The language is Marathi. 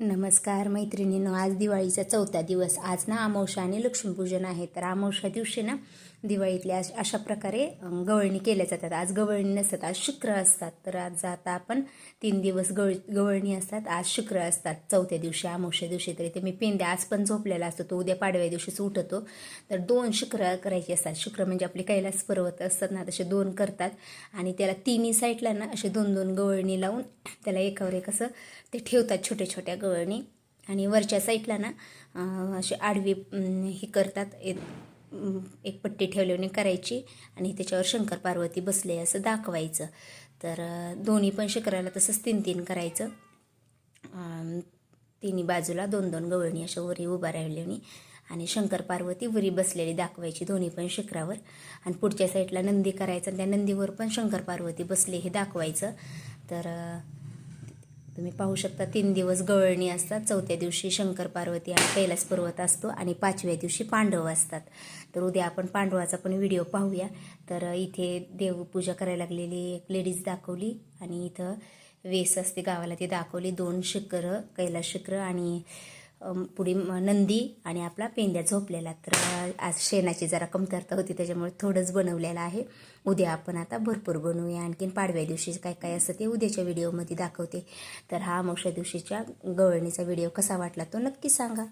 नमस्कार मैत्रिणींनो, आज दिवाळीचा चौथा दिवस. आज ना अमावस्या आणि लक्ष्मीपूजन आहे. तर अमावस्या दिवशी ना दिवाळीतल्या अशा प्रकारे गवळणी केल्या जातात. आज गवळणी नसतात, आज शुक्र असतात. तर आज आता आपण 3 दिवस गवळणी असतात, आज शुक्र असतात. चौथ्या दिवशी अमावस्या दिवशी तरी ते मी पेंद्या आज पण झोपलेला असतो, तो उद्या पाडव्या दिवशीच उठतो. तर 2 शुक्र करायचे असतात. शुक्र म्हणजे आपले कैलास पर्वत असतात ना, तसे 2 करतात आणि त्याला तिन्ही साईडला ना असे 2-2 गवळणी लावून त्याला एकावर एक असं ते ठेवतात, छोट्या छोट्या गवळणी. आणि वरच्या साईडला ना अशी आडवी ही करतात, एक पट्टी ठेवल्याने करायची आणि त्याच्यावर शंकर पार्वती बसले असं दाखवायचं. तर दोन्ही पण शुक्राला तसंच 3-3 करायचं. तिन्ही बाजूला 2-2 गवळणी अशा वरी उभा राहिल्याने आणि शंकर पार्वती वरी बसलेली दाखवायची दोन्ही पण शुक्रावर. आणि पुढच्या साईडला नंदी करायचं आणि त्या नंदीवर पण शंकर पार्वती बसले हे दाखवायचं. तर तुम्ही पाहू शकता 3 दिवस गवळणी असतात. चौथ्या दिवशी शंकर पार्वती आणि कैलास पर्वत असतो आणि 5व्या दिवशी पांडव असतात. तर उद्या आपण पांडवाचा पण व्हिडिओ पाहूया. तर इथे देवपूजा करायला लागलेली एक लेडीज दाखवली आणि इथं वेस असते गावाला ते दाखवली. 2 शुक्र, कैलास शुक्र आणि पुढे नंदी आणि आपला पेंद्या झोपलेला. तर आज शेणाची जरा कमतरता होती त्याच्यामुळे थोडंच बनवलेलं आहे. उद्या आपण आता भरपूर बनवूया. आणखीन पाडव्या दिवशी काय काय असतं ते उद्याच्या व्हिडिओमध्ये दाखवते. तर हा अमावस्या दिवशीच्या गवळणीचा व्हिडिओ कसा वाटला तो नक्की सांगा.